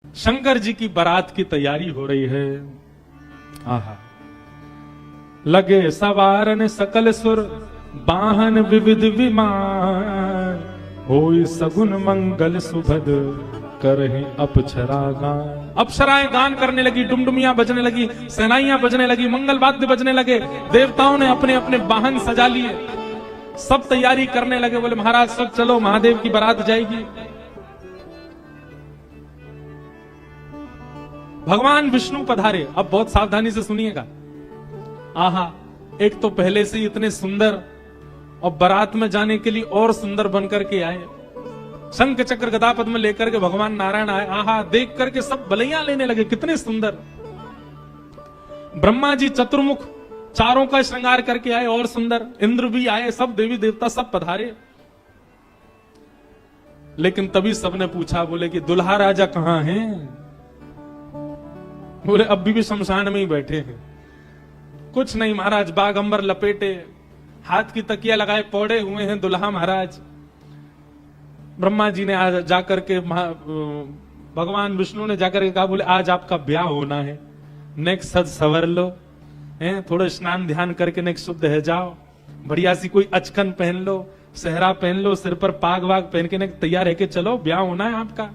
शंकर जी की बारात की तैयारी हो रही है। आहा, लगे सवारन सकल सुर वाहन विविध विमान, होई सगुन मंगल सुभद करहि अप्सरा गान। अप्सराएं गान करने लगी, डुमडुमियां बजने लगी, सेनाइयां बजने लगी, मंगल वाद्य बजने लगे। देवताओं ने अपने अपने वाहन सजा लिए, सब तैयारी करने लगे। बोले महाराज सब चलो, महादेव की बारात जाएगी। भगवान विष्णु पधारे। अब बहुत सावधानी से सुनिएगा। आहा, एक तो पहले से ही इतने सुंदर और बारात में जाने के लिए और सुंदर बनकर के आए। शंख चक्र गदा पद्म लेकर के भगवान नारायण आए। आहा, देख करके सब बलैया लेने लगे, कितने सुंदर। ब्रह्मा जी चतुर्मुख चारों का श्रृंगार करके आए और सुंदर। इंद्र भी आए, सब देवी देवता सब पधारे। लेकिन तभी सबने पूछा, बोले कि दुल्हा राजा कहां हैं? बोले अब भी शमशान में ही बैठे हैं। कुछ नहीं महाराज, बाग अंबर लपेटे, हाथ की तकिया लगाए पौड़े हुए हैं दुल्हा महाराज। ब्रह्मा जी ने आज जाकर के भगवान विष्णु ने जाकर के कहा, बोले आज आपका ब्याह होना है, नेक्स्ट सज सवर लो, हैं थोड़ा स्नान ध्यान करके नेक्स्ट शुद्ध है जाओ, बढ़िया सी कोई अचकन पहन लो, सेहरा पहन लो, सिर पर पाग वाग पहन के तैयार है के चलो, ब्याह होना है आपका।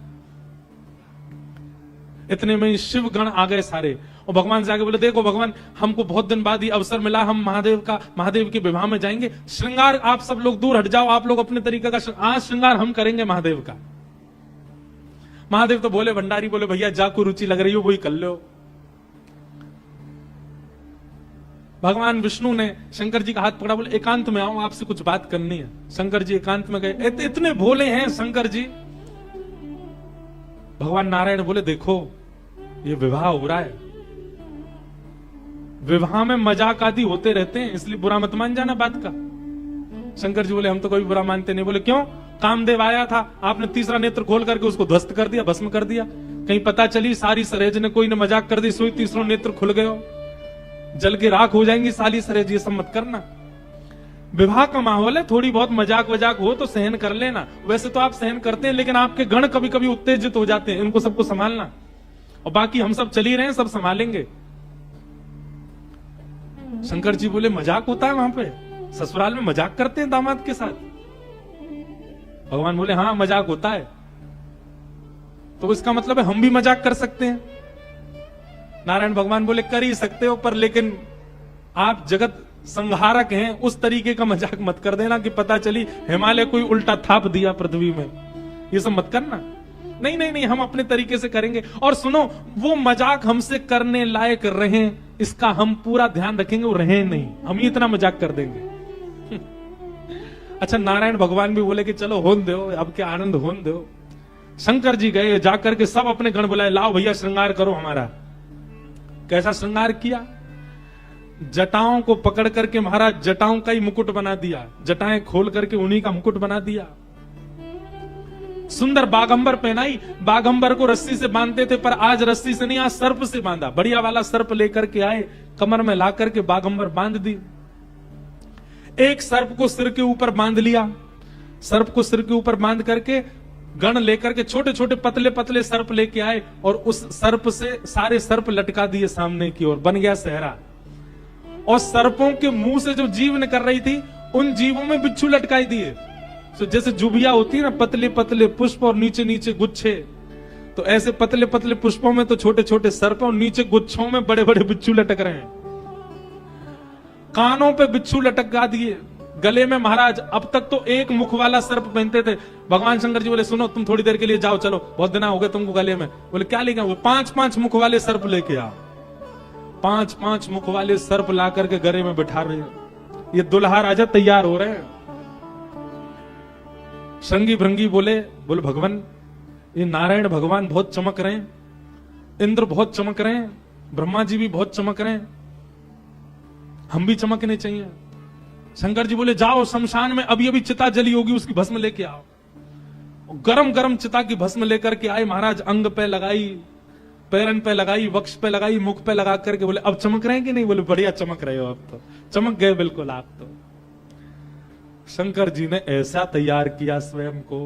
इतने में शिव गण आ गए सारे, और भगवान से आगे बोले, देखो भगवान, हमको बहुत दिन बाद ये अवसर मिला, हम महादेव के विवाह में जाएंगे। श्रृंगार आप सब लोग दूर हट जाओ, आप लोग अपने तरीके का आज श्रृंगार हम करेंगे महादेव का। महादेव तो बोले, भंडारी बोले, भैया जाको रुचि लग रही हो वही कर लो। भगवान विष्णु ने शंकर जी का हाथ पकड़ा, बोले एकांत में आओ, आपसे कुछ बात करनी है। शंकर जी एकांत में गए। इतने भोले हैं शंकर जी। भगवान नारायण बोले, देखो ये विवाह हो रहा है, विवाह में मजाक आदि होते रहते हैं, इसलिए बुरा मत मान जाना बात का। शंकर जी बोले, हम तो कोई बुरा मानते नहीं। बोले क्यों? कामदेव आया था, आपने तीसरा नेत्र खोल करके उसको ध्वस्त कर दिया, भस्म कर दिया। कहीं पता चली सारी सरेज ने कोई ने मजाक कर दी, सोई तीसरा नेत्र खुल गयो, जल के राख हो जाएंगी साली सरेज, ये सब मत करना। विवाह का माहौल है, थोड़ी बहुत मजाक वजाक हो तो सहन कर लेना। वैसे तो आप सहन करते हैं, लेकिन आपके गण कभी कभी उत्तेजित हो जाते हैं, इनको सबको संभालना। और बाकी हम सब चल ही रहे हैं, सब संभालेंगे। शंकर जी बोले, मजाक होता है वहां पे? ससुराल में मजाक करते हैं दामाद के साथ? भगवान बोले, हाँ मजाक होता है। तो इसका मतलब है हम भी मजाक कर सकते हैं? नारायण भगवान बोले, कर ही सकते हो, पर लेकिन आप जगत संहारक हैं, उस तरीके का मजाक मत कर देना कि पता चली हिमालय कोई उल्टा थाप दिया पृथ्वी में। ये सब मत करना। नहीं नहीं नहीं, हम अपने तरीके से करेंगे। और सुनो, वो मजाक हमसे करने लायक रहे, इसका हम पूरा ध्यान रखेंगे, वो रहे नहीं, हम ही इतना मजाक कर देंगे। अच्छा, नारायण भगवान भी बोले कि चलो होन दो, अब क्या आनंद होन दो। शंकर जी गए, जाकर के सब अपने गण बुलाए, लाओ भैया श्रृंगार करो हमारा। कैसा श्रृंगार किया? जटाओं को पकड़ करके महाराज जटाओं का ही मुकुट बना दिया, जटाएं खोल करके उन्हीं का मुकुट बना दिया। सुंदर बागंबर पहनाई। बागंबर को रस्सी से बांधते थे, पर आज रस्सी से नहीं, आज सर्प से बांधा। बढ़िया वाला सर्प लेकर के आए, कमर में ला करके बागंबर बांध दी। एक सर्प को सिर के ऊपर बांध लिया, सर्प को सिर के ऊपर बांध करके गण लेकर के छोटे छोटे पतले पतले सर्प लेके आए, और उस सर्प से सारे सर्प लटका दिए सामने की ओर, बन गया सेहरा। और सर्पों के मुंह से जो जीव निकल रही थी, उन जीवों में बिच्छू लटकाई दिए। तो जैसे जुबिया होती है ना, पतले पतले पुष्प और नीचे नीचे गुच्छे, तो ऐसे पतले पतले पुष्पों में तो छोटे छोटे सर्प, और नीचे गुच्छों में बड़े बड़े बिच्छू लटक रहे हैं। कानों पे बिच्छू लटका दिए, गले में महाराज अब तक तो एक मुख वाला सर्प पहनते थे। भगवान शंकर जी बोले, सुनो तुम थोड़ी देर के लिए जाओ, चलो बहुत दिन हो गए तुमको गले में। बोले क्या लेके आओ? 5-5 मुख वाले सर्प लेके आओ। 5-5 मुख वाले सर्प ला करके गले में बिठा रहे हैं। ये दुल्हा राजा तैयार हो रहे हैं। श्रृंगी भृंगी बोले भगवान, ये नारायण भगवान बहुत चमक रहे हैं, इंद्र बहुत चमक रहे हैं, ब्रह्मा जी भी बहुत चमक रहे हैं, हम भी चमकने चाहिए। शंकर जी बोले, जाओ शमशान में अभी अभी चिता जली होगी, उसकी भस्म लेके आओ। गरम गरम चिता की भस्म लेकर के आए महाराज, अंग पे लगाई, पैरन पे लगाई, वक्ष पे लगाई, मुख पे लगा करके बोले, अब चमक रहे हैं कि नहीं? बोले बढ़िया चमक रहे हो, अब तो चमक गए बिल्कुल आप तो। शंकर जी ने ऐसा तैयार किया स्वयं को।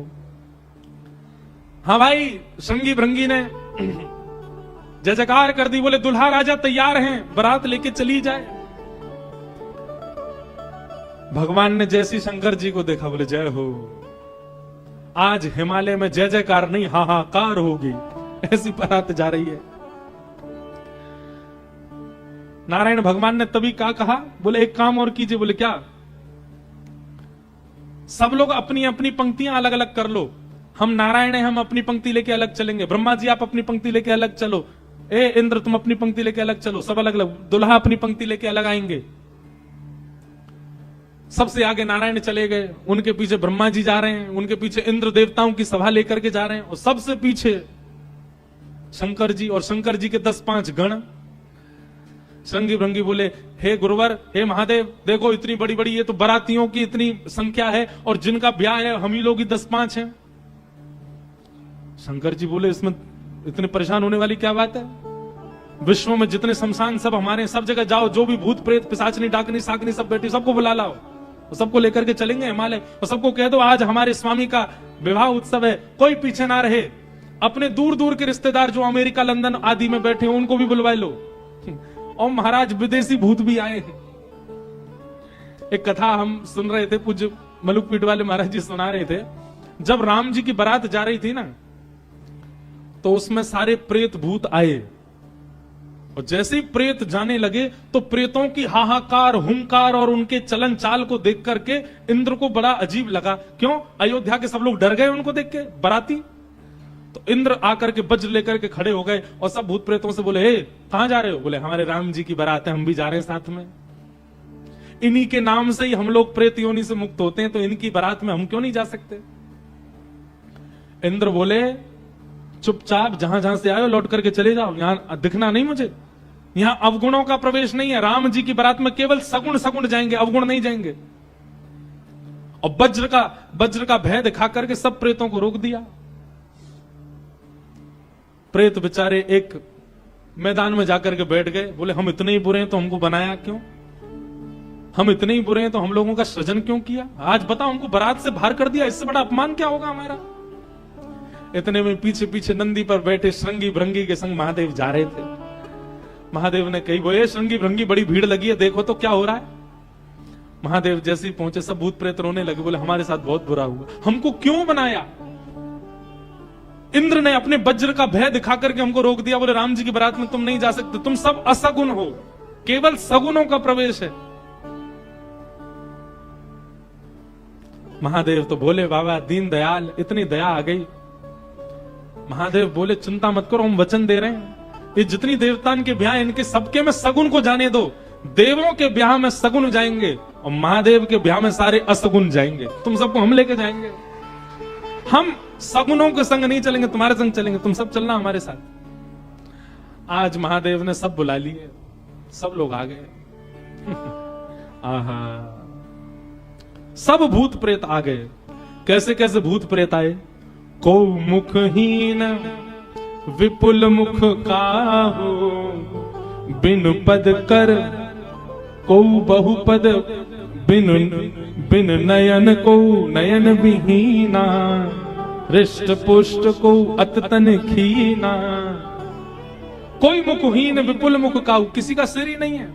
हाँ भाई, श्रृंगी भृंगी ने जय जयकार कर दी, बोले दुल्हा राजा तैयार हैं, बारात लेके चली जाए। भगवान ने जैसी शंकर जी को देखा, बोले जय हो, आज हिमालय में जय जयकार नहीं हाहाकार होगी, ऐसी बारात जा रही है। नारायण भगवान ने तभी क्या कहा, बोले एक काम और कीजिए। बोले क्या? सब लोग अपनी अपनी पंक्तियां अलग अलग कर लो, हम नारायण हैं, हम अपनी पंक्ति लेके अलग चलेंगे। ब्रह्मा जी आप अपनी पंक्ति लेके अलग चलो, ए इंद्र तुम अपनी पंक्ति लेके अलग चलो, सब अलग अलग। दुल्हा अपनी पंक्ति लेके अलग आएंगे। सबसे आगे नारायण चले गए, उनके पीछे ब्रह्मा जी जा रहे हैं, उनके पीछे इंद्र देवताओं की सभा लेकर के जा रहे हैं, और सबसे पीछे शंकर जी, और शंकर जी के 10-5 गण। संगी भृंगी बोले हे गुरुवर, हे महादेव, देखो इतनी बड़ी बड़ी ये तो बारातियों की इतनी संख्या है, और जिनका ब्याह है हम ही लोग ही 10-5 हैं। शंकर जी बोले इसमें इतने परेशान होने वाली क्या बात है? विश्व में जितने शमशान सब हमारे, सब जगह जाओ, जो भी भूत प्रेत पिशाचनी डाकनी साकनी सब बैठी, सबको बुला लाओ, सबको लेकर के चलेंगे हिमालय, और सबको कह दो आज हमारे स्वामी का विवाह उत्सव है, कोई पीछे ना रहे। अपने दूर दूर के रिश्तेदार जो अमेरिका लंदन आदि में बैठे हैं उनको भी बुलवा लो। और महाराज विदेशी भूत भी आए हैं। एक कथा हम सुन रहे थे, पूज्य मलुकपीठ वाले महाराज जी सुना रहे थे। जब राम जी की बारात जा रही थी ना, तो उसमें सारे प्रेत भूत आए, और जैसे ही प्रेत जाने लगे तो प्रेतों की हाहाकार हुंकार और उनके चलन चाल को देख करके इंद्र को बड़ा अजीब लगा। क्यों? अयोध्या के सब लोग डर गए उनको देख के, बाराती। तो इंद्र आकर के वज्र लेकर के खड़े हो गए, और सब भूत प्रेतों से बोले हे कहां जा रहे हो? बोले हमारे राम जी की बारात है, हम भी जा रहे हैं साथ में। इन्हीं के नाम से ही हम लोग प्रेत योनि से मुक्त होते हैं, तो इनकी बारात में हम क्यों नहीं जा सकते? इंद्र बोले चुपचाप जहां जहां से आए लौट करके चले जाओ, यहां दिखना नहीं मुझे। यहां अवगुणों का प्रवेश नहीं है, राम जी की बारात में केवल सगुण सगुण जाएंगे, अवगुण नहीं जाएंगे। और वज्र का भय दिखा करके सब प्रेतों को रोक दिया। प्रेत बेचारे एक मैदान में जाकर के बैठ गए, बोले हम इतने ही बुरे हैं तो हमको बनाया क्यों? हम इतने ही बुरे हैं तो हम लोगों का सृजन क्यों किया? आज बताओ, हमको बारात से बाहर कर दिया, इससे बड़ा अपमान क्या होगा हमारा? इतने में पीछे पीछे नंदी पर बैठे श्रृंगी भृंगी के संग महादेव जा रहे थे। महादेव ने कही बोले श्रृंगी भृंगी बड़ी भीड़ लगी है, देखो तो क्या हो रहा है। महादेव जैसे ही पहुंचे सब भूत प्रेत रोने लगे, बोले हमारे साथ बहुत बुरा हुआ, हमको क्यों बनाया? इंद्र ने अपने वज्र का भय दिखा करके हमको रोक दिया, बोले राम जी की बारात में तुम नहीं जा सकते, तुम सब असगुण हो, केवल सगुणों का प्रवेश है। महादेव तो बोले बाबा दीन दयाल, इतनी दया आ गई। महादेव बोले चिंता मत करो, हम वचन दे रहे हैं, ये जितनी देवतान के ब्याह इनके सबके में सगुण को जाने दो। देवों के ब्याह में सगुण जाएंगे और महादेव के ब्याह में सारे असगुण जाएंगे, तुम सबको हम लेके जाएंगे। हम सगुणों के संग नहीं चलेंगे, तुम्हारे संग चलेंगे, तुम सब चलना हमारे साथ। आज महादेव ने सब बुला लिए, सब लोग आ गए। आहा, सब भूत प्रेत आ गए। कैसे कैसे भूत प्रेत आए? को मुखहीन विपुल मुख काहू, बिनु पद कर को बहुपद, बिन नयन को नयन विहीना, हृष्ट पुष्ट को अततन खीना। कोई मुखहीन विपुल मुख काहू, किसी का सिर ही नहीं है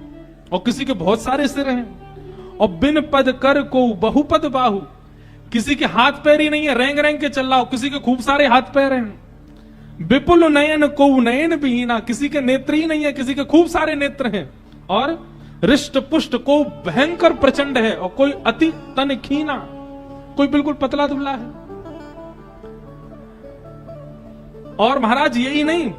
और किसी के बहुत सारे सिर हैं। और बिन पद कर को बहुपद बाहु, किसी के हाथ पैर ही नहीं है, रेंग रेंग के चल रहा हो, किसी के खूब सारे हाथ पैर हैं। विपुल नयन को नयन विहीना, किसी के नेत्र ही नहीं है, किसी के खूब सारे नेत्र हैं। और हृष्ट पुष्ट को भयंकर प्रचंड है, और कोई अति तन खीना, कोई बिल्कुल पतला दुबला है। और महाराज यही नहीं,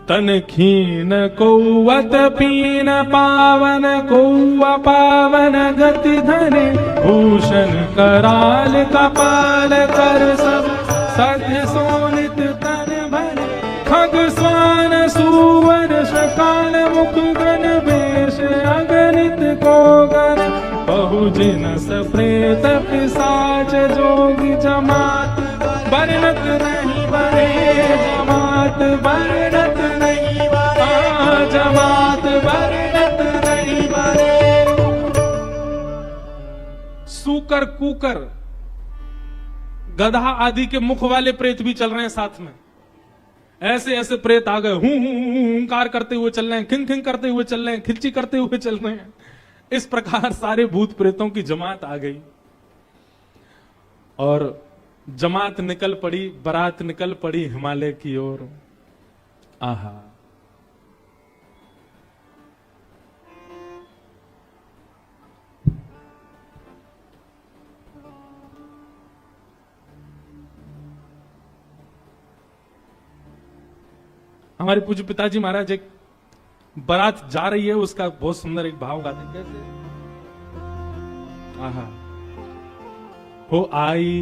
तन खीन कौवत पीन पावन कौवा पावन गति धरे, भूषण कराल कपाल कर सब सत्य सोनित तन भरे, खग स्वान सुवर शकाल मुख गण वेश अगणित को गण, बहुजिन सप्रेत पिशाच जोगी जमात बरनत नहीं बरे, जमात बरनत नहीं बरे, जमात बरनत नहीं बरे। सूकर कूकर गधा आदि के मुख वाले प्रेत भी चल रहे हैं साथ में। ऐसे ऐसे प्रेत आ गए, हुंकार करते हुए चल रहे हैं, खिंग खिंग करते हुए चल रहे हैं, खिंची करते हुए चल रहे हैं। इस प्रकार सारे भूत प्रेतों की जमात आ गई और जमात निकल पड़ी, बारात निकल पड़ी हिमालय की ओर। आहा, हमारे पूज्य पिताजी महाराज एक बारात जा रही है, उसका बहुत सुंदर एक भाव गाते हैं। कैसे? आहा, हो आई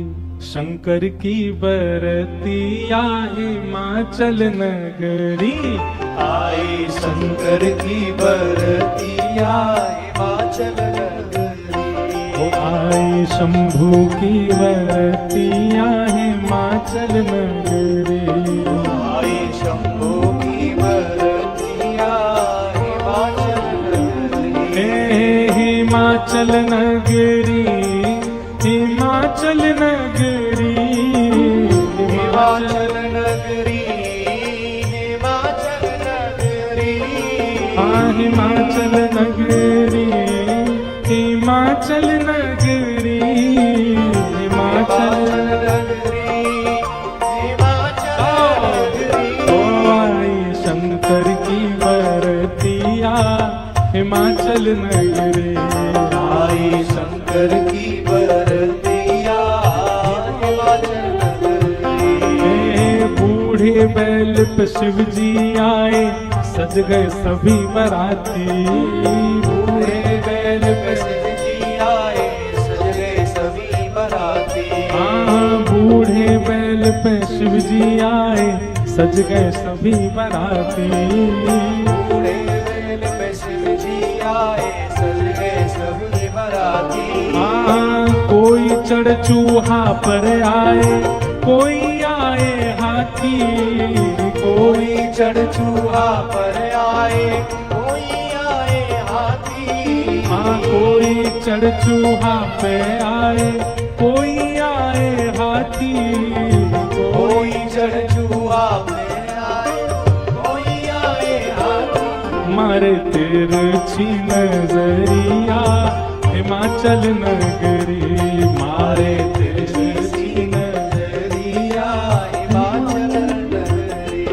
शंकर की बरतिया हिमाचल नगरी, आई शंकर की बरतिया हिमाचल नगरी। हो आई शंभू की बरतिया हिमाचल नगरी, आई शंभू की बरतिया हिमाचल नगरी। हिमाचल नगरी, हिमाचल नगरी, हिमाचल नगरी, हिमाचल नगरी। हाँ हिमाचल नगरी, हिमाचल नगरी, हिमाचल नगरी, हिमाचल नगरी। ओ आई शंकर की बरतिया हिमाचल नगरी, आई शंकर की बरतिया हिमाचल नगरी। बूढ़े बैल पे शिव जी आए, सज गए सभी बराती। बूढ़े बैल पे शिव जी आए, सज गए सभी बराती। हाँ बूढ़े बैल पे शिव जी आए, सज गए सभी बराती। बूढ़े बैल पे शिव जी आए, सज गए सभी बराती। हाँ कोई चढ़ चूहा पर आए, कोई आए हाथी। कोई चढ़ चूहा पर आए, कोई आए हाथी। हाँ कोई चढ़ चूहा पे आए, कोई आए हाथी। कोई चढ़ चूहा पे आए, कोई आए हाथी। मारे तिरछी नजरिया हिमाचल नगरी, मारे तिरछी नगरिया हिमाचल नगरी।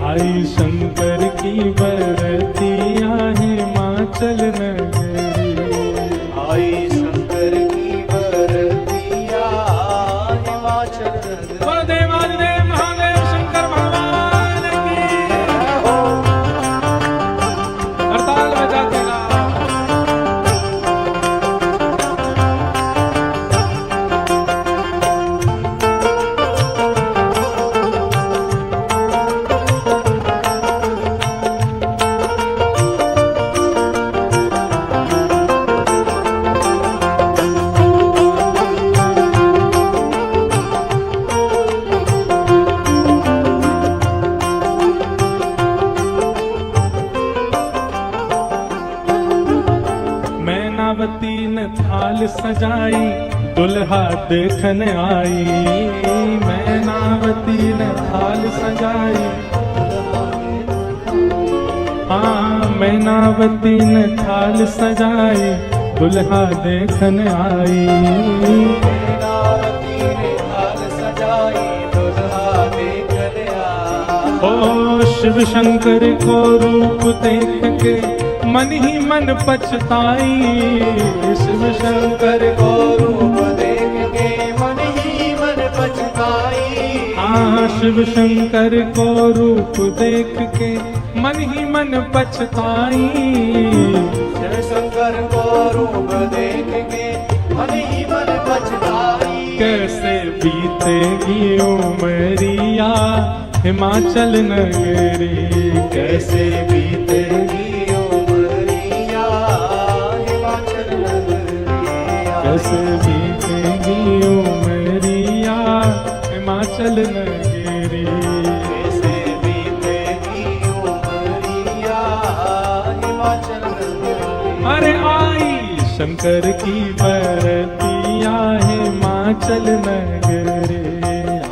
आई शंकर की बरतिया हिमाचल नगरी, आई शंकर की बरतिया हिमाचल नगरी। देवादिदेव महादेव शंकर भगवान की हड़ताल बजाते रहा। मैनावती ने थाल सजाई, दुल्हा देखने आई। मैनावती ने थाल सजाई, हाँ मैनावती ने थाल सजाई, दुल्हा देखने आई। मैनावती ने थाल सजाई, दुल्हा देखने आई। ओ शिव शंकर को रूप देख के मन ही मन पछताई। शिव शंकर को रूप देख के मन ही मन पछताई। हाँ शिव शंकर को रूप देख के मन ही मन पछताई। शिव शंकर को रूप देख के मन ही मन पछताई। कैसे बीतेगी उमरिया हिमाचल नगरी, कैसे बीतेगी उमरिया हिमाचल नगरी। कैसे बीतेगी उमरिया हिमाचल नगरी। कैसे बीतेगी उमरिया हिमाचल नगरी। अरे आई शंकर की बरतिया हिमाचल नगरी।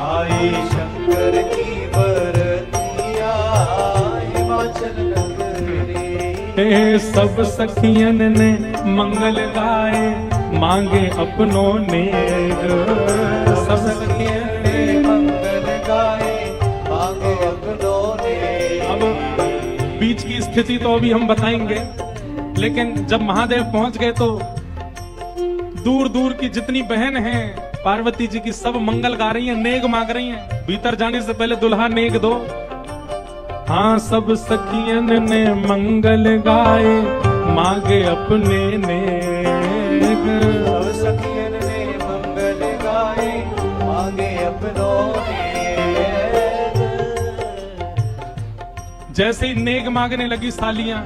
आए शंकर की बरतिया हिमाचल नगरी। सब सखियन ने मंगल गाए मांगे अपनों ने। सब सखियन ने मंगल गाए मांगे अपनों ने। अब बीच की स्थिति तो अभी हम बताएंगे, लेकिन जब महादेव पहुंच गए तो दूर दूर की जितनी बहन हैं पार्वती जी की सब मंगल गा रही हैं, नेग मांग रही हैं। भीतर जाने से पहले दुल्हा नेग दो। हाँ, सब सखियन ने मंगल गाए मांगे अपने नेग। सब सखियन ने मंगल गाए मांगे अपनों ने। जैसे ही नेग मांगने लगी सालियां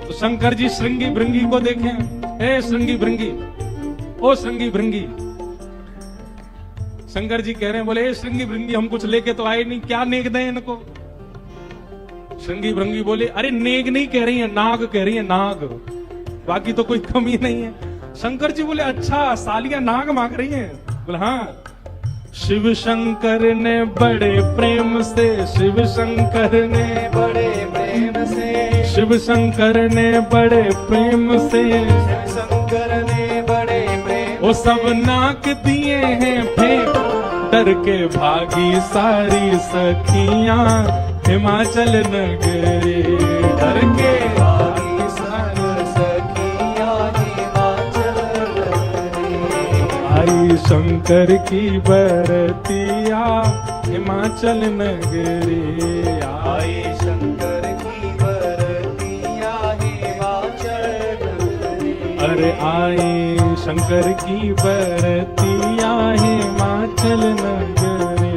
तो शंकर जी श्रृंगी भृंगी को देखें। ए श्रृंगी भृंगी, ओ श्रृंगी भृंगी। शंकर जी कह रहे हैं, बोले ए श्रृंगी भृंगी, हम कुछ लेके तो आए नहीं, क्या नेग दें इनको। श्रृंगी भृंगी बोले, अरे नेग नहीं कह रही है, नाग कह रही है, नाग, बाकी तो कोई कमी नहीं है। शंकर जी बोले, अच्छा सालियां नाग मांग रही हैं। बोले हाँ। शिव शंकर ने बड़े प्रेम से, शिव शंकर ने बड़े प्रेम से, शिव शंकर ने बड़े प्रेम से, शिव शंकर ने बड़े प्रेम वो सब नाक दिए हैं फेंक, डर के भागी सारी सखियां हिमाचल नगरी। डर के भागी सारी सखियां हिमाचल नगरी। आई शंकर की बरतिया हिमाचल नगरी। आए शंकर की बरतिया हिमाचल नगरी। अरे आई शंकर की बरतिया हिमाचल नगरी।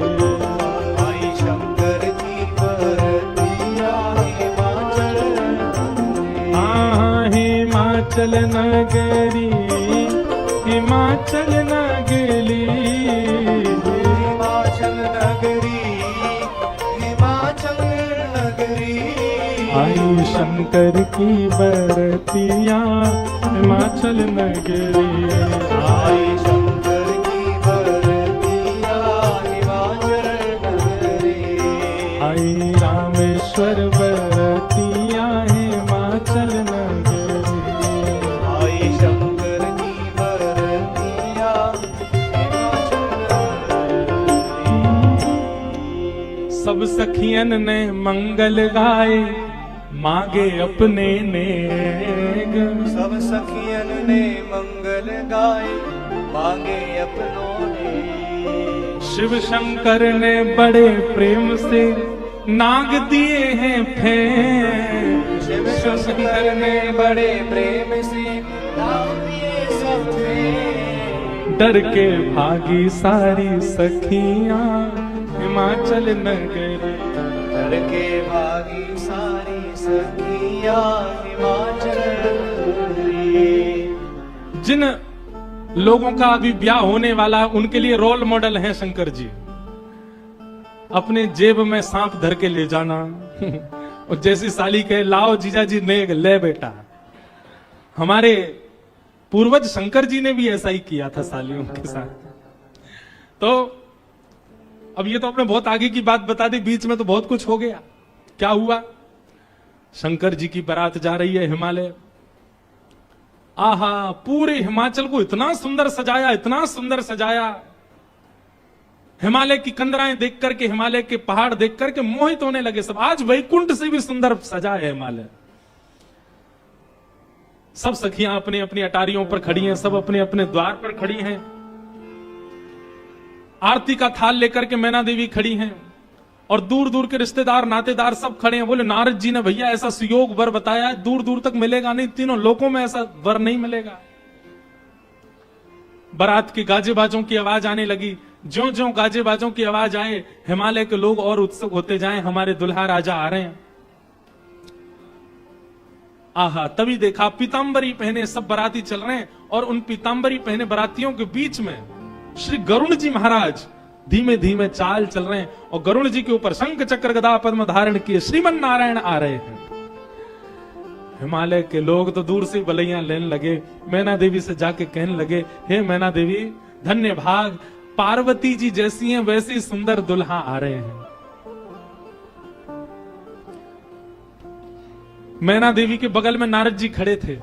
आई शंकर की बरतिया हिमाचल नगरी। हाँ, हिमाचल नगरी, हिमाचल नगरी, हिमाचल नगरी, हिमाचल नगरी। आई शंकर की बरतिया हिमाचल नगरी। आई शंकर की बरतिया हिमाचल नगरी। आई रामेश्वर बरतिया हिमाचल नगरी। आई शंकर की बरतिया हिमाचल नगरी। सब सखियन ने मंगल गाए मांगे अपने नेग। सब सखियन ने मंगल गाए मांगे अपनों ने। शिव शंकर ने बड़े प्रेम से नाग दिए हैं फेंक। शिव शंकर ने बड़े प्रेम से नाग दिए सब में। डर के भागी सारी सखियां हिमाचल नगरी। डर के भागी सारी सखियां हिमाचल नगरी। जिन लोगों का अभी ब्याह होने वाला उनके लिए रोल मॉडल हैं शंकर जी। अपने जेब में सांप धर के ले जाना और जैसी साली कहे लाओ जीजा जी नेग ले बेटा। हमारे पूर्वज शंकर जी ने भी ऐसा ही किया था सालियों के साथ। तो अब ये तो आपने बहुत आगे की बात बता दी, बीच में तो बहुत कुछ हो गया। क्या हुआ? शंकर जी की बारात जा रही है हिमालय। आहा, पूरे हिमाचल को इतना सुंदर सजाया, इतना सुंदर सजाया। हिमालय की कंदराएं देख करके, हिमालय के पहाड़ देख करके मोहित होने लगे सब। आज वैकुंठ से भी सुंदर सजा है हिमालय। सब सखियां अपने अपनी अटारियों पर खड़ी हैं, सब अपने अपने द्वार पर खड़ी हैं। आरती का थाल लेकर के मैना देवी खड़ी हैं और दूर दूर के रिश्तेदार नातेदार सब खड़े हैं। बोले नारद जी ने भैया ऐसा सुयोग वर बताया है, दूर दूर तक मिलेगा नहीं, तीनों लोकों में ऐसा वर नहीं मिलेगा। बारात की गाजे बाजों की आवाज आने लगी। ज्यों ज्यों गाजे बाजों की आवाज आए, हिमालय के लोग और उत्सुक होते जाएं, हमारे दुल्हा राजा आ रहे हैं। आहा, तभी देखा पीतांबरी पहने सब बाराती चल रहे हैं और उन पीतांबरी पहने बारातियों के बीच में श्री गरुण जी महाराज धीमे धीमे चाल चल रहे हैं और गरुण जी के ऊपर शंख चक्र गदा पद्म धारण किए श्रीमन नारायण आ रहे हैं। हिमालय के लोग तो दूर से बलैया लेने लगे, मैना देवी से जाके कहने लगे, हे मैना देवी धन्य भाग, पार्वती जी जैसी हैं वैसी सुंदर दुल्हा आ रहे हैं। मैना देवी के बगल में नारद जी खड़े थे।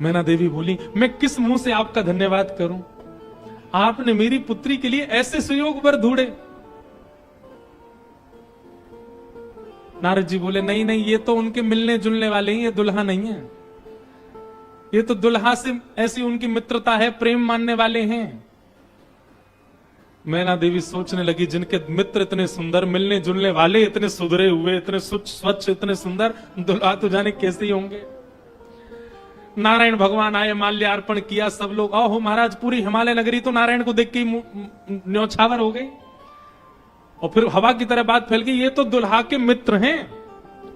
मैना देवी बोली, मैं किस मुंह से आपका धन्यवाद करूं, आपने मेरी पुत्री के लिए ऐसे सुयोग वर ढूंढे। नारद जी बोले, नहीं नहीं, ये तो उनके मिलने जुलने वाले हैं, ये दुल्हा नहीं है, ये तो दुल्हा से ऐसी उनकी मित्रता है, प्रेम मानने वाले हैं। मैना देवी सोचने लगी, जिनके मित्र इतने सुंदर, मिलने जुलने वाले इतने सुधरे हुए, इतने स्वच्छ, इतने सुंदर, दुल्हा तो जाने कैसे ही होंगे। नारायण भगवान आए, माल्यार्पण किया, सब लोग, ओहो महाराज, पूरी हिमालय नगरी तो नारायण को देख के न्योछावर हो गई। और फिर हवा की तरह बात फैल गई, ये तो दुल्हा के मित्र हैं,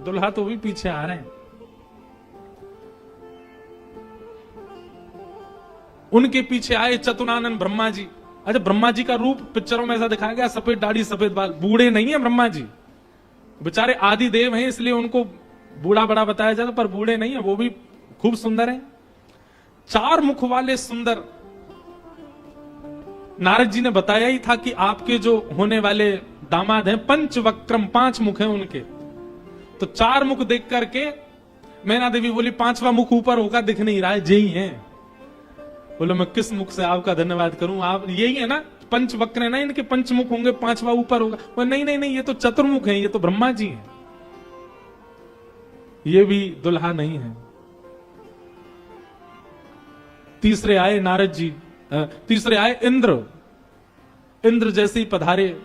दुल्हा तो भी पीछे आ रहे हैं। उनके पीछे आए चतुरानंद ब्रह्मा जी। अच्छा, ब्रह्मा जी का रूप पिक्चरों में ऐसा दिखाया गया, सफेद दाढ़ी सफेद बाल, बूढ़े नहीं है ब्रह्मा जी, बेचारे आदि देव हैं, इसलिए उनको बूढ़ा बड़ा बताया जाता, पर बूढ़े नहीं है, वो भी खूब सुंदर हैं। 4 मुख वाले सुंदर। नारद जी ने बताया ही था कि आपके जो होने वाले दामाद हैं पंचवक्रम, 5 मुख हैं उनके। तो 4 मुख देख करके मैना देवी बोली, 5वां मुख ऊपर होगा, दिख नहीं रहा है, यही है। बोलो, मैं किस मुख से आपका धन्यवाद करूं, आप यही है ना, पंचवक्र है ना, इनके पंचमुख होंगे, 5वां ऊपर होगा। बोले, नहीं नहीं नहीं, ये तो चतुर्मुख है, ये तो ब्रह्मा जी हैं, ये भी दुल्हा नहीं है। तीसरे आए नारद जी, तीसरे आए इंद्र। इंद्र जैसे ही पधारे,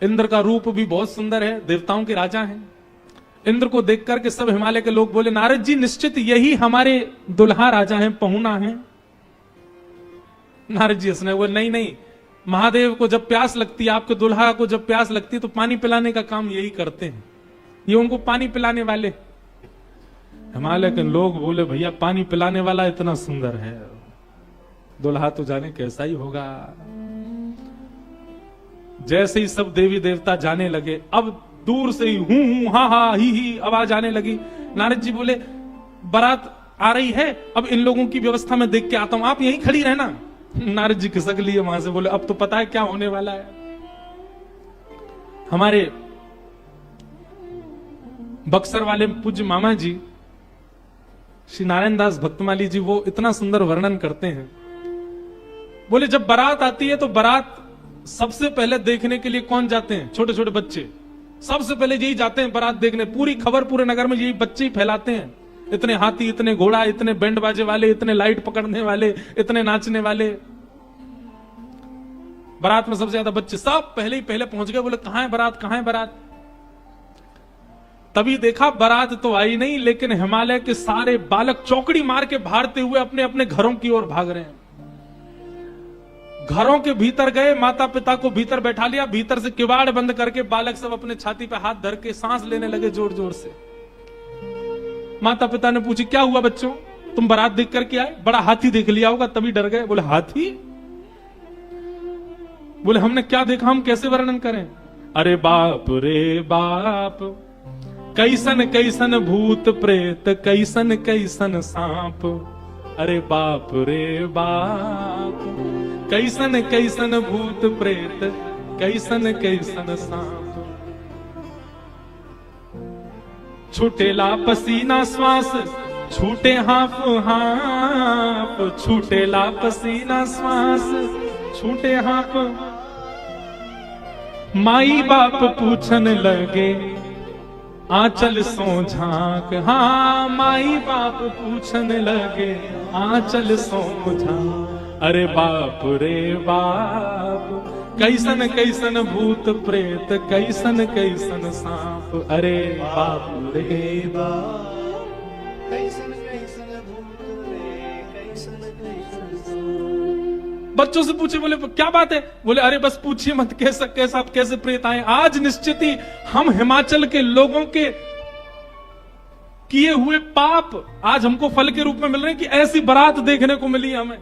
इंद्र का रूप भी बहुत सुंदर है, देवताओं के राजा हैं। इंद्र को देख करके सब हिमालय के लोग बोले, नारद जी निश्चित यही हमारे दुल्हा राजा हैं, पहुना हैं। नारद जी हंसने बोले, नहीं नहीं, महादेव को जब प्यास लगती है, आपके दुल्हा को जब प्यास लगती है तो पानी पिलाने का काम यही करते हैं, ये उनको पानी पिलाने वाले। हिमालय के लोग बोले, भैया पानी पिलाने वाला इतना सुंदर है, दुल्हा तो जाने कैसा ही होगा। जैसे ही सब देवी देवता जाने लगे, अब दूर से ही हूं हा हा ही आवाज आने लगी। नारद जी बोले, बारात आ रही है, अब इन लोगों की व्यवस्था में देख के आता हूं, आप यहीं खड़ी रहना। नारद जी खिसक लिए वहां से, बोले, अब तो पता है क्या होने वाला है। हमारे बक्सर वाले पूज्य मामा जी श्री नारायण दास भक्तमाली जी, वो इतना सुंदर वर्णन करते हैं। बोले, जब बारात आती है तो बारात सबसे पहले देखने के लिए कौन जाते हैं? छोटे छोटे बच्चे सबसे पहले यही जाते हैं बारात देखने। पूरी खबर पूरे नगर में यही बच्चे ही फैलाते हैं, इतने हाथी, इतने घोड़ा, इतने बैंड बाजे वाले, इतने लाइट पकड़ने वाले, इतने नाचने वाले। बारात में सबसे ज्यादा बच्चे, सब पहले ही पहले पहुंच गए। बोले, कहां है बारात, कहां है बारात? तभी देखा बारात तो आई नहीं, लेकिन हिमालय के सारे बालक चौकड़ी मार के भागते हुए अपने अपने घरों की ओर भाग रहे हैं। घरों के भीतर गए, माता पिता को भीतर बैठा लिया, भीतर से किवाड़ बंद करके बालक सब अपने छाती पे हाथ धर के सांस लेने लगे जोर जोर से। माता पिता ने पूछी, क्या हुआ बच्चों, तुम बारात देख करके आए? बड़ा हाथी देख लिया होगा तभी डर गए। बोले, हाथी? बोले, हमने क्या देखा, हम कैसे वर्णन करें? अरे बाप रे बाप, कैसन कैसन भूत प्रेत, कैसन कैसन सांप। अरे बाप रे बाप, कैसन कैसन भूत प्रेत, कैसन कैसन सांप। छूटेला पसीना श्वास, छूटे हाफ हाफ, छूटेला पसीना श्वास, छूटे हाफ। माई बाप पूछन लगे, आंचल सो झांक। हाँ, माई बाप पूछन लगे, आंचल सो झांक। अरे बाप रे बाप, कैसन कैसन भूत प्रेत, कैसन कैसन सांप। अरे बाप रे बाप, कैसन कैसन भूत प्रेत, कैसन कैसन सांप। बच्चों से पूछे, बोले क्या बात है? बोले, अरे बस पूछिए मत, कैसा आप कैसे प्रेत आए। आज निश्चित ही हम हिमाचल के लोगों के किए हुए पाप आज हमको फल के रूप में मिल रहे हैं कि ऐसी बारात देखने को मिली हमें।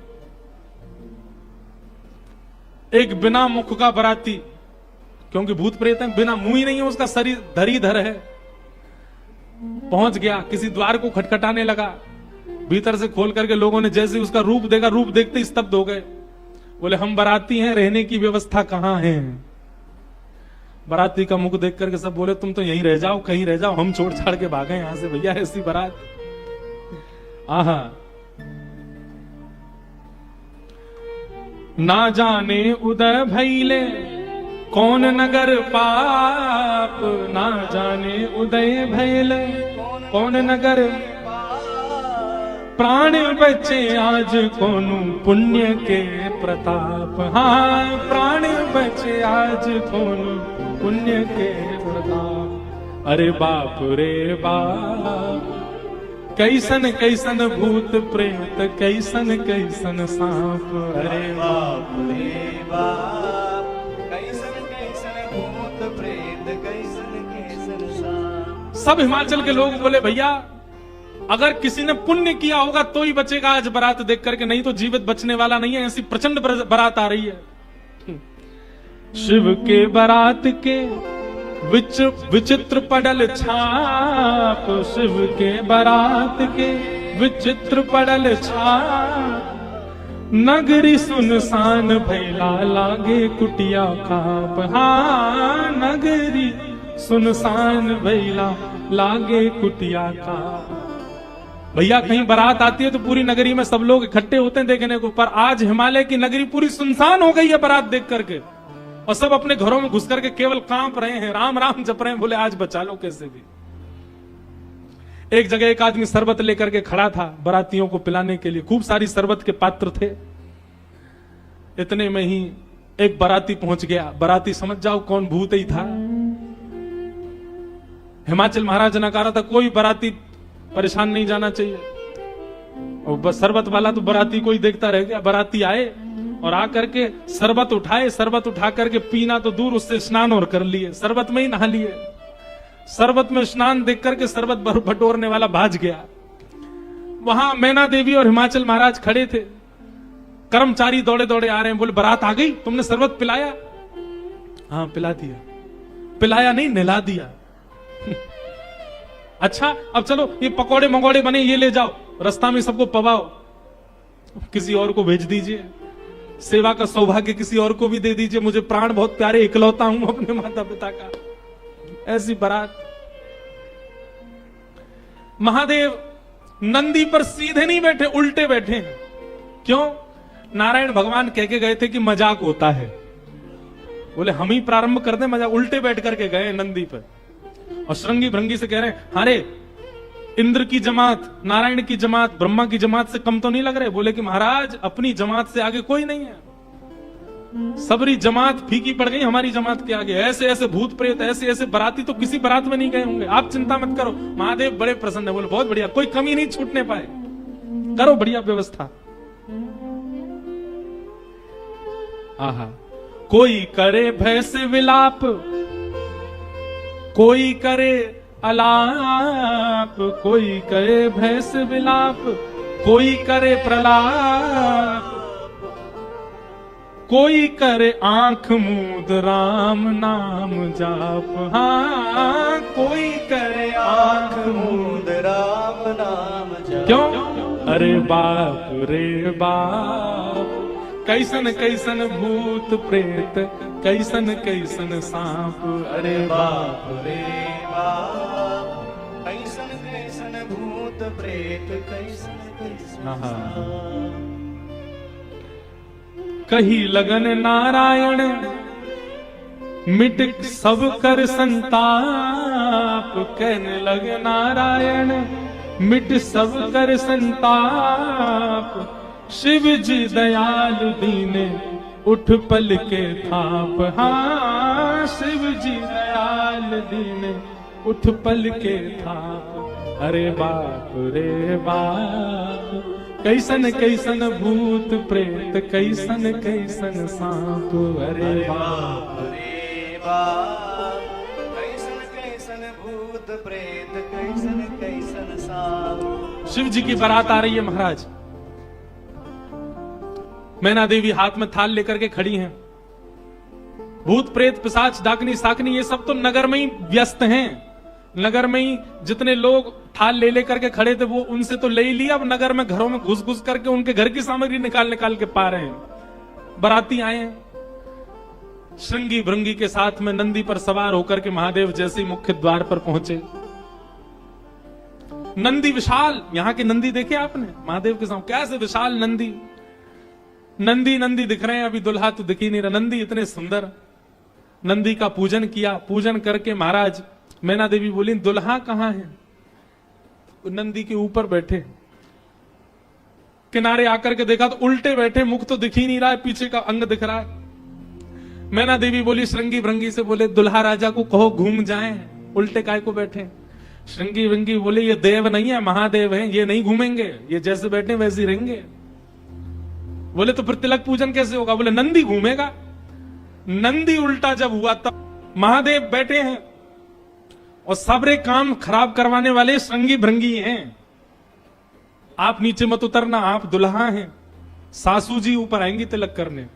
एक बिना मुख का बराती, क्योंकि भूत प्रेत है, बिना मुंह ही नहीं है, उसका शरीर धरी धर है। पहुंच गया, किसी द्वार को खटखटाने लगा, भीतर से खोल करके लोगों ने जैसे उसका रूप देखा, रूप देखते ही स्तब्ध हो गए। बोले हम बाराती हैं, रहने की व्यवस्था कहां है? बाराती का मुख देख करके सब बोले तुम तो यहीं रह जाओ, कहीं रह जाओ, हम छोड़ छाड़ के भागे यहां से भैया, ऐसी बारात। आहा, ना जाने उदय भैले कौन नगर पाप, ना जाने उदय भैले कौन नगर, प्राण बचे आज कोनु पुण्य के प्रताप। हाँ, प्राण बचे आज कोनु पुण्य के प्रताप। अरे बाप रे बाप, कैसन कैसन भूत प्रेत, कैसन कैसन सांप। अरे बाप रे बाप, कैसन कैसन भूत प्रेत, कैसन कैसन सांप। सब हिमाचल के लोग बोले भैया अगर किसी ने पुण्य किया होगा तो ही बचेगा आज बारात देख करके, नहीं तो जीवित बचने वाला नहीं है। ऐसी प्रचंड बारात आ रही है। शिव के बारात के विचित्र पडल छाप, शिव के बारात के विचित्र पडल छाप। नगरी सुनसान भैला लागे कुटिया काप। हाँ, नगरी सुनसान भैला लागे कुटिया काप। भैया कहीं बारात आती है तो पूरी नगरी में सब लोग इकट्ठे होते हैं देखने को, पर आज हिमालय की नगरी पूरी सुनसान हो गई है बारात देख करके, और सब अपने घरों में घुस करके केवल कांप रहे हैं, राम राम जप रहे हैं। बोले आज बचा लो कैसे भी। एक जगह एक आदमी शरबत लेकर के खड़ा था बारातियों को पिलाने के लिए, खूब सारी शरबत के पात्र थे। इतने में ही एक बाराती पहुंच गया। बाराती समझ जाओ कौन भूत ही था। हिमाचल महाराज ने कहा था कोई बाराती परेशान नहीं जाना चाहिए, और बस शरबत वाला तो बाराती को ही देखता रह गया। बाराती आए और आकर के शरबत उठाए, शरबत उठा करके पीना तो दूर, उससे स्नान और कर लिए, शरबत में ही नहा लिए। शरबत में स्नान देख करके शरबत बटोरने वाला भाज गया। वहां मैना देवी और हिमाचल महाराज खड़े थे। कर्मचारी दौड़े दौड़े आ रहे हैं, बोले बारात आ गई, तुमने शरबत पिलाया? हाँ पिला दिया। पिलाया नहीं, नहला दिया। अच्छा अब चलो ये पकोड़े मंगोड़े बने ये ले जाओ, रास्ता में सबको पवाओ, किसी और को भेज दीजिए, सेवा का सौभाग्य किसी और को भी दे दीजिए, मुझे प्राण बहुत प्यारे, इकलौता हूं अपने माता पिता का। ऐसी बारात। महादेव नंदी पर सीधे नहीं बैठे, उल्टे बैठे हैं। क्यों? नारायण भगवान कह के गए थे कि मजाक होता है। बोले हम ही प्रारंभ कर दें मजाक, उल्टे बैठ करके गए नंदी पर, और श्रृंगी भृंगी से कह रहे हैं अरे इंद्र की जमात, नारायण की जमात, ब्रह्मा की जमात से कम तो नहीं लग रहे? बोले कि महाराज अपनी जमात से आगे कोई नहीं है, सबरी जमात फीकी पड़ गई हमारी जमात के आगे। ऐसे ऐसे भूत प्रेत, ऐसे ऐसे बाराती तो किसी बारात में नहीं गए होंगे, आप चिंता मत करो। महादेव बड़े प्रसन्न है। बोले बहुत बढ़िया, कोई कमी नहीं छूटने पाए, करो बढ़िया व्यवस्था। आहा, कोई करे भय से विलाप, कोई करे अलाप, कोई करे भय से विलाप, कोई करे प्रलाप, कोई करे आंख मूंद राम नाम जाप। हाँ, कोई करे आंख मूंद राम नाम जाप। क्यों? अरे बाप रे बाप, कैसन कैसन भूत प्रेत, कैसन कैसन सांप। अरे बाप रे बाप, कैसन कैसन भूत प्रेत, कैसन कैसन सांप। कही लगन नारायण मिट सब कर संताप, कहने लगे नारायण मिट सब कर संताप। शिव जी दयाल दीने उठ पल के थाप। हाँ, शिव जी दयाल दीने उठ पल के थाप। अरे बाप रे बाप, कैसन कैसन भूत प्रेत, कैसन कैसन सांप। अरे बाप रे बाप, कैसन कैसन भूत प्रेत, कैसन कैसन सांप। शिव जी की बारात आ रही है महाराज। मैना देवी हाथ में थाल लेकर के खड़ी हैं। भूत प्रेत पिशाच डाकनी साकनी ये सब तो नगर में ही व्यस्त हैं, नगर में ही जितने लोग थाल ले लेकर के खड़े थे वो उनसे तो ले ही लिया, अब नगर में घरों में घुस घुस करके उनके घर की सामग्री निकाल निकाल के पा रहे हैं। बाराती आए हैं, श्रृंगी भृंगी के साथ में नंदी पर सवार होकर के महादेव जैसे ही मुख्य द्वार पर पहुंचे। नंदी विशाल, यहां के नंदी देखे आपने महादेव के सामने कैसे विशाल नंदी, नंदी नंदी दिख रहे हैं, अभी दुल्हा तो दिख ही नहीं रहा, नंदी इतने सुंदर। नंदी का पूजन किया, पूजन करके महाराज मैना देवी बोली दुल्हा कहां है? नंदी के ऊपर बैठे, किनारे आकर के देखा तो उल्टे बैठे, मुख तो दिख ही नहीं रहा है, पीछे का अंग दिख रहा है। मैना देवी बोली श्रृंगी भृंगी से, बोले दुल्हा राजा को कहो घूम जाएं, उल्टे काय को बैठे। श्रृंगी भृंगी बोले ये देव नहीं है महादेव है, ये नहीं घूमेंगे, ये जैसे बैठे वैसे ही रहेंगे। बोले तो फिर तिलक पूजन कैसे होगा? बोले नंदी घूमेगा। नंदी उल्टा जब हुआ तब महादेव बैठे हैं और सबरे काम खराब करवाने वाले श्रृंगी भृंगी हैं। आप नीचे मत उतरना, आप दुल्हा हैं, सासू जी ऊपर आएंगी तिलक करने।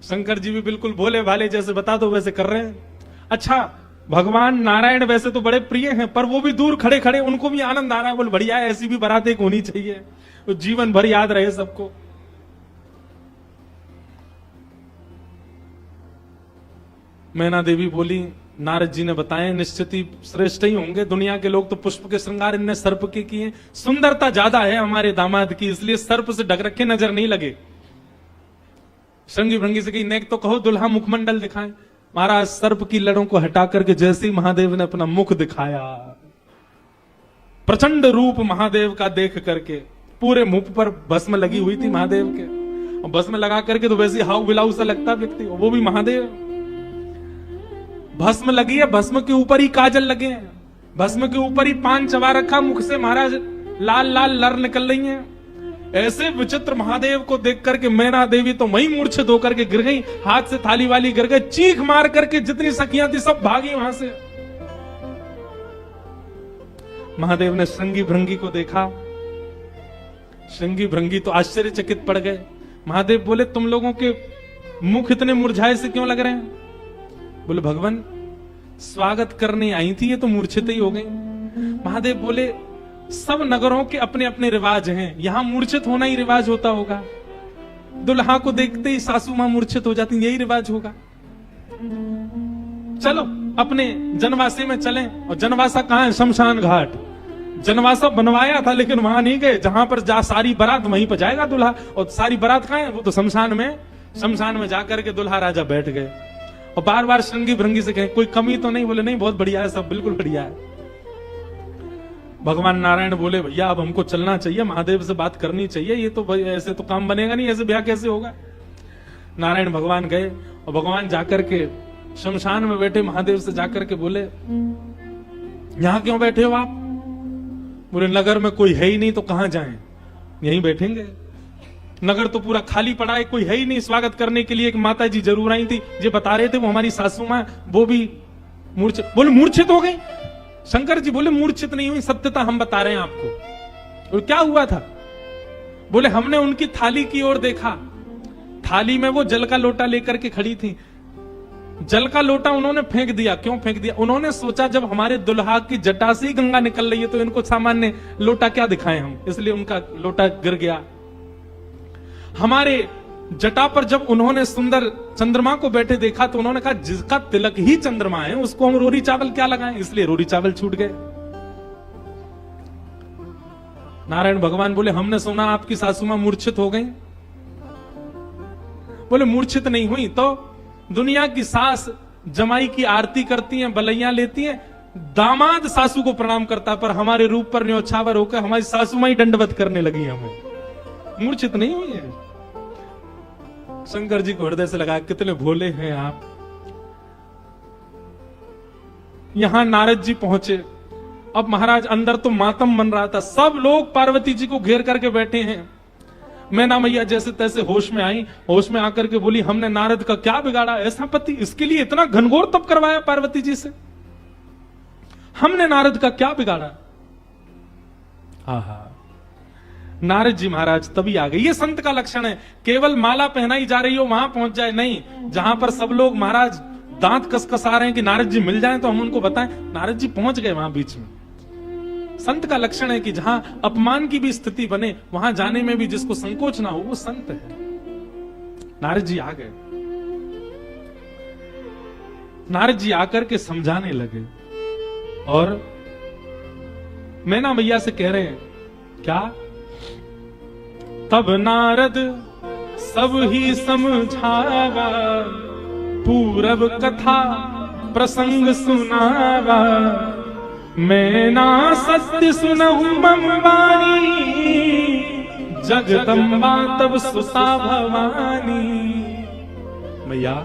शंकर जी भी बिल्कुल भोले भाले, जैसे बता दो वैसे कर रहे हैं। अच्छा, भगवान नारायण वैसे तो बड़े प्रिय हैं, पर वो भी दूर खड़े खड़े उनको भी आनंद आ रहा है, बोले बढ़िया है, ऐसी भी बारात एक होनी चाहिए तो जीवन भर याद रहे सबको। मैना देवी बोली नारद जी ने बताया निश्चित ही श्रेष्ठ ही होंगे, दुनिया के लोग तो पुष्प के श्रृंगार इनने सर्प के किए, सुंदरता ज्यादा है हमारे दामाद की, इसलिए सर्प से ढक रखे नजर नहीं लगे। श्रृंगी भृंगी से कही नेक तो कहो दुल्हा मुखमंडल दिखाए। महाराज सर्प की लड़ों को हटा करके जैसे ही महादेव ने अपना मुख दिखाया, प्रचंड रूप महादेव का देख करके, पूरे मुख पर भस्म लगी हुई थी महादेव के, और भस्म लगा करके तो वैसे हाउ बिलाऊ सा लगता व्यक्ति, वो भी महादेव। भस्म लगी है, भस्म के ऊपर ही काजल लगे हैं, भस्म के ऊपर ही पान चबा रखा, मुख से महाराज लाल लाल लर निकल रही हैं। ऐसे विचित्र महादेव को देख करके मैना देवी तो वहीं मूर्छित होकर के गिर गई, हाथ से थाली वाली गिर गई, चीख मार करके जितनी सखियां थी सब भागी वहां से। महादेव ने श्रृंगी भृंगी को देखा, श्रृंगी भृंगी तो आश्चर्यचकित पड़ गए। महादेव बोले तुम लोगों के मुख इतने मुरझाए से क्यों लग रहे हैं? बोले भगवान स्वागत करने आई थी, ये तो मूर्छित ही हो गई। महादेव बोले सब नगरों के अपने अपने रिवाज हैं, यहां मूर्छित होना ही रिवाज होता होगा, दुल्हा को देखते ही सासू मां मूर्छित हो जाती, यही रिवाज होगा। चलो अपने जनवासे में चलें। और जनवासा कहां है? शमशान घाट। जनवासा बनवाया था लेकिन वहां नहीं गए, जहां पर जा सारी बारात वहीं पर जाएगा दुल्हा, और सारी बारात कहां है? वो तो शमशान में। शमशान में जाकर के दुल्हा राजा बैठ गए और बार बार श्रृंगी भृंगी से कहे कोई कमी तो नहीं? बोले नहीं, बहुत बढ़िया है, सब बिल्कुल बढ़िया है। भगवान नारायण बोले भैया अब हमको चलना चाहिए, महादेव से बात करनी चाहिए, ये तो ऐसे तो काम बनेगा नहीं, ऐसे ब्याह कैसे होगा। नारायण भगवान गए और भगवान जाकर के शमशान में बैठे महादेव से जाकर के बोले यहां क्यों बैठे हो आप? बोले नगर में कोई है ही नहीं तो कहां जाएं, यहीं बैठेंगे। नगर तो पूरा खाली पड़ा है, कोई है ही नहीं स्वागत करने के लिए। एक माता जी जरूर आई थी, ये बता रहे थे, वो हमारी सासू मां, वो भी मूर्छित। बोले मूर्छित हो गई? शंकर जी बोले मूर्छित नहीं हुई, सत्यता हम बता रहे हैं आपको। और क्या हुआ था? बोले हमने उनकी थाली की ओर देखा, थाली में वो जल का लोटा लेकर के खड़ी थी, जल का लोटा उन्होंने फेंक दिया। क्यों फेंक दिया? उन्होंने सोचा जब हमारे दुल्हा की जटा से ही गंगा निकल रही है तो इनको सामान्य लोटा क्या दिखाएं हम, इसलिए उनका लोटा गिर गया। हमारे जटा पर जब उन्होंने सुंदर चंद्रमा को बैठे देखा तो उन्होंने कहा जिसका तिलक ही चंद्रमा है उसको हम रोरी चावल क्या लगाएं, इसलिए रोरी चावल छूट गए। नारायण भगवान बोले हमने सुना आपकी सासू मां मूर्छित हो गई। बोले मूर्छित नहीं हुई तो दुनिया की सास जमाई की आरती करती हैं, बलैया लेती हैं, दामाद सासू को प्रणाम करता, पर हमारे रूप पर न्योछावर होकर हमारी सासू मां ही दंडवत करने लगी हमें, मूर्छित नहीं हुई है। शंकर जी को हृदय से लगा कितने भोले हैं आप। यहां नारद जी पहुंचे। अब महाराज अंदर तो मातम बन रहा था, सब लोग पार्वती जी को घेर करके बैठे हैं। मैना मैया जैसे तैसे होश में आई, होश में आकर के बोली हमने नारद का क्या बिगाड़ा, ऐसा पति, इसके लिए इतना घनघोर तप करवाया पार्वती जी से, हमने नारद का क्या बिगाड़ा। आहा, नारद जी महाराज तभी आ गए। ये संत का लक्षण है, केवल माला पहनाई जा रही हो वहां पहुंच जाए नहीं, जहां पर सब लोग महाराज दांत कसकसा रहे हैं कि नारद जी मिल जाएं तो हम उनको बताएं। नारद जी पहुंच गए वहां बीच में। संत का लक्षण है कि जहां अपमान की भी स्थिति बने वहां जाने में भी जिसको संकोच ना हो वो संत है। नारद जी आ गए। नारद जी आकर के समझाने लगे और मैना मैया से कह रहे हैं क्या? तब नारद सब ही समझावा, पूरब कथा प्रसंग सुनावा, मैना सत्य सुनहु मम वाणी, जगदम्बा तब सुता भवानी। मैया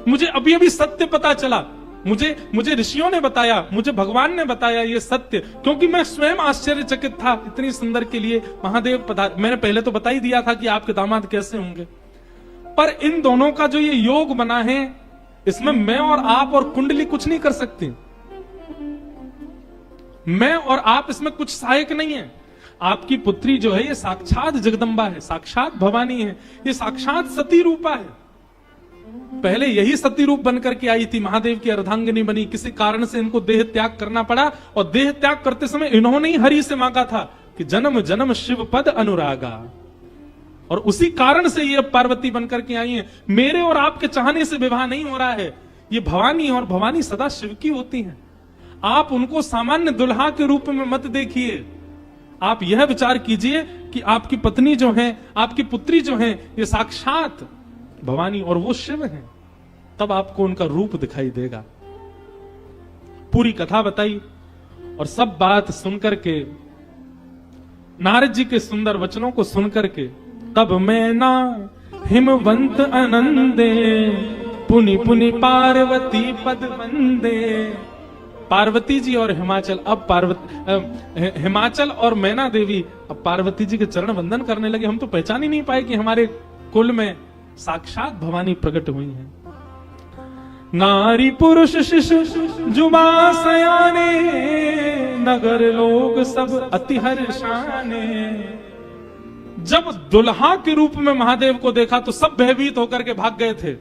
मुझे अभी अभी सत्य पता चला, मुझे ऋषियों ने बताया, मुझे भगवान ने बताया ये सत्य, क्योंकि मैं स्वयं आश्चर्यचकित था। इतनी सुंदर के लिए महादेव पधार। मैंने पहले तो बता ही दिया था कि आपके दामाद कैसे होंगे, पर इन दोनों का जो ये योग बना है इसमें मैं और आप और कुंडली कुछ नहीं कर सकती। मैं और आप इसमें कुछ सहायक नहीं है। आपकी पुत्री जो है ये साक्षात जगदम्बा है, साक्षात भवानी है, ये साक्षात सती रूपा है। पहले यही सती रूप बनकर के आई थी, महादेव की अर्धांगिनी बनी। किसी कारण से इनको देह त्याग करना पड़ा और देह त्याग करते समय इन्होंने ही हरि से मांगा था कि जन्म जन्म शिव पद अनुरागा, और उसी कारण से ये पार्वती बनकर के आई है। मेरे और आपके चाहने से विवाह नहीं हो रहा है, ये भवानी और भवानी सदा शिव की होती हैं। आप उनको सामान्य दुल्हा के रूप में मत देखिए। आप यह विचार कीजिए कि आपकी पत्नी जो है, आपकी पुत्री जो है, ये साक्षात भवानी और वो शिव हैं। तब आपको उनका रूप दिखाई देगा। पूरी कथा बताई और सब बात सुनकर के, नारद जी के सुंदर वचनों को सुनकर के, तब मैना हिमवंत आनंदे, पुनि पुनि पार्वती पद वंदे। पार्वती जी और हिमाचल, अब हिमाचल और मैना देवी अब पार्वती जी के चरण वंदन करने लगे। हम तो पहचान ही नहीं पाए कि हमारे कुल में साक्षात भवानी प्रकट हुई हैं। नारी पुरुष शिशु जुबा सयाने, नगर लोग सब अति हर्षाने। जब दुल्हा के रूप में महादेव को देखा तो सब भयभीत होकर के भाग गए थे,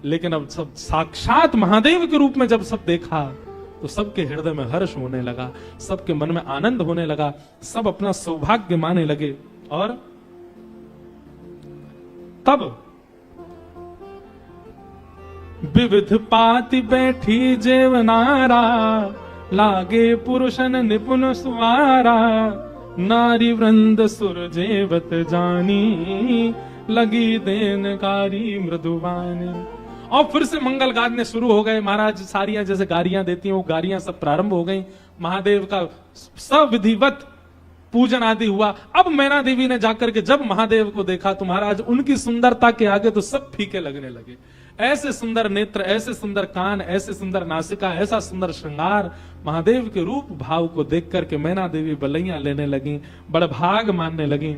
लेकिन अब सब साक्षात महादेव के रूप में जब सब देखा तो सबके हृदय में हर्ष होने लगा, सबके मन में आनंद होने लगा, सब अपना सौभाग्य माने लगे। और तब विविध पाति बैठी जेवनारा, लागे पुरुषन निपुण सुवारा, नारी वृंद सुर जेवत जानी, लगी देनकारी मृदुवानी। और फिर से मंगल गाने शुरू हो गए। महाराज सारियां जैसे गारियां देती हैं वो गारियां सब प्रारंभ हो गई। महादेव का सविधिवत पूजन आदि हुआ। अब मैना देवी ने जाकर के जब महादेव को देखा तो महाराज उनकी सुंदरता के आगे तो सब फीके लगने लगे। ऐसे सुंदर नेत्र, ऐसे सुंदर कान, ऐसे सुंदर नासिका, ऐसा सुंदर श्रृंगार, महादेव के रूप भाव को देख करके मैना देवी बलैया लेने लगी, बड़भाग मानने लगी।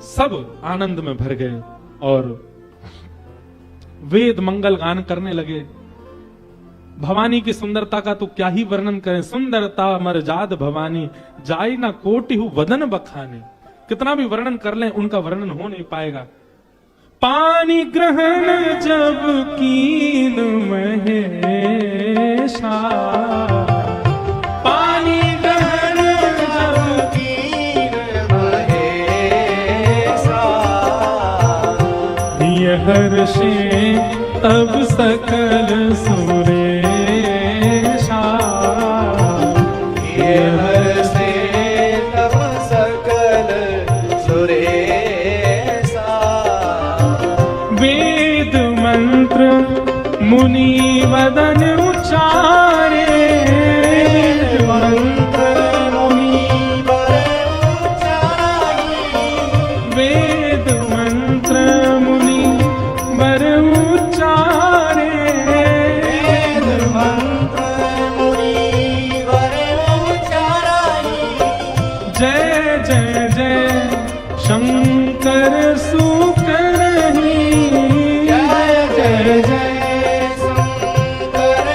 सब आनंद में भर गए और वेद मंगल गान करने लगे। भवानी की सुंदरता का तो क्या ही वर्णन करें। सुंदरता मरजाद भवानी, जाई ना कोटिहु वदन बखाने। कितना भी वर्णन कर लें उनका वर्णन हो नहीं पाएगा। पानी ग्रहण जब कीन महेशा, पानी ग्रहण जब कीन महेशा, यह हर्षे तब सकल सुरेशा, यह हर्षे तब सकल सुरेशा। वेद मंत्र मुनि वदन उच्चारे, मंत्र मुनि वदन उच्चारे, वेद मंत्र मुनि वर उच्चारे, वेद मंत्र मुनि वर उच्चारे। जय जय जय शंकर सुकरहि, जय जय जय शंकर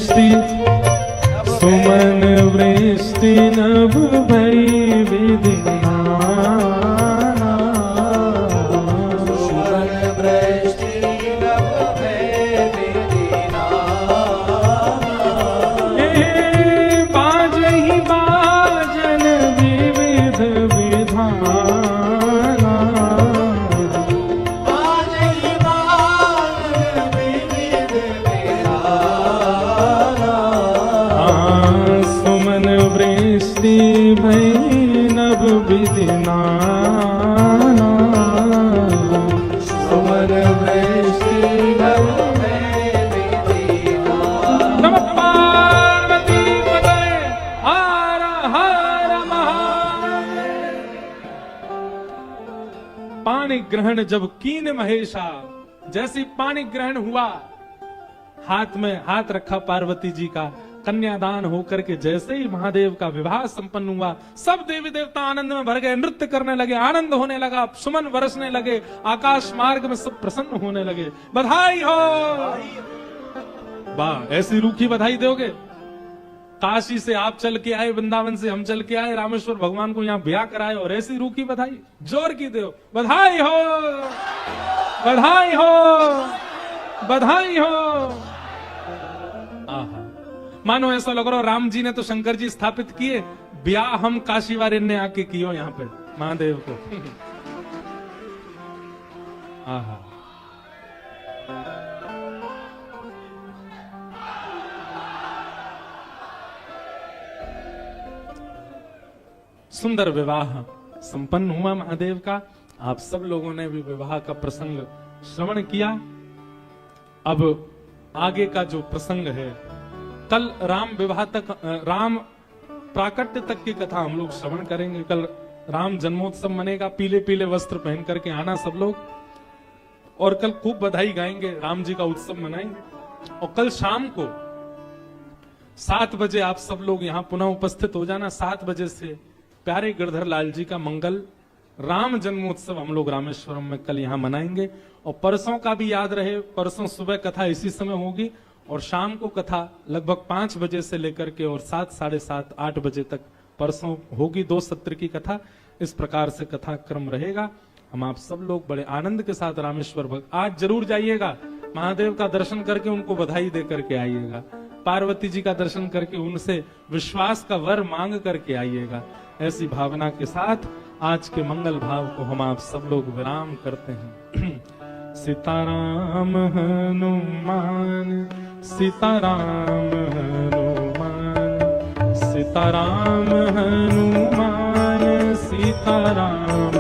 वृष्टि सुमन वृष्टि नभ भई विधिना सुमन वृष्टि नभ भय विधिना बाजहि बाजन विविध विधाना बाजहि बाजन विविध विधाना सुमन वृष्टि भई नभ विधिना सुमन वृष्टि नभ भय विधिना नमः पार्वती पतये हर हर महादेव। पाणी ग्रहण जब कीन महेशा, जैसी पाणी ग्रहण हुआ, हाथ में हाथ रखा पार्वती जी का, कन्यादान होकर के जैसे ही महादेव का विवाह संपन्न हुआ, सब देवी देवता आनंद में भर गए, नृत्य करने लगे, आनंद होने लगा, सुमन बरसने लगे, आकाश मार्ग में सब प्रसन्न होने लगे। बधाई हो। वाह, ऐसी रूखी बधाई दोगे? काशी से आप चल के आए, वृंदावन से हम चल के आए, रामेश्वर भगवान को यहाँ ब्याह कराए और ऐसी रूखी बधाई जोर की दो। बधाई हो, बधाई हो, बधाई हो। आहा, मानो ऐसा लग रहा हो राम जी ने तो शंकर जी स्थापित किए, ब्याह हम काशी वाले ने आके कियो यहाँ पे महादेव को। आहा, सुंदर विवाह संपन्न हुआ महादेव का। आप सब लोगों ने भी विवाह का प्रसंग श्रवण किया। अब आगे का जो प्रसंग है, कल राम विवाह तक, राम प्राकट्य तक की कथा हम लोग श्रवण करेंगे। कल राम जन्मोत्सव मनेगा, पीले पीले वस्त्र पहन करके आना सब लोग, और कल खूब बधाई गाएंगे, राम जी का उत्सव मनाएंगे। और कल शाम को 7 बजे आप सब लोग यहाँ पुनः उपस्थित हो जाना। 7 बजे से प्यारे गिरधर लाल जी का मंगल राम जन्मोत्सव हम लोग रामेश्वरम में कल यहाँ मनाएंगे। और परसों का भी याद रहे, परसों सुबह कथा इसी समय होगी और शाम को कथा लगभग 5 बजे से लेकर के और 7, साढ़े 7, 8 बजे तक परसों होगी। 2 सत्र की कथा, इस प्रकार से कथा क्रम रहेगा। हम आप सब लोग बड़े आनंद के साथ रामेश्वर आज जरूर जाइएगा, महादेव का दर्शन करके उनको बधाई दे करके आइएगा, पार्वती जी का दर्शन करके उनसे विश्वास का वर मांग करके आइएगा। ऐसी भावना के साथ आज के मंगल भाव को हम आप सब लोग विराम करते हैं। सीताराम हनुमान, सीताराम हनुमान, सीताराम हनुमान, सीताराम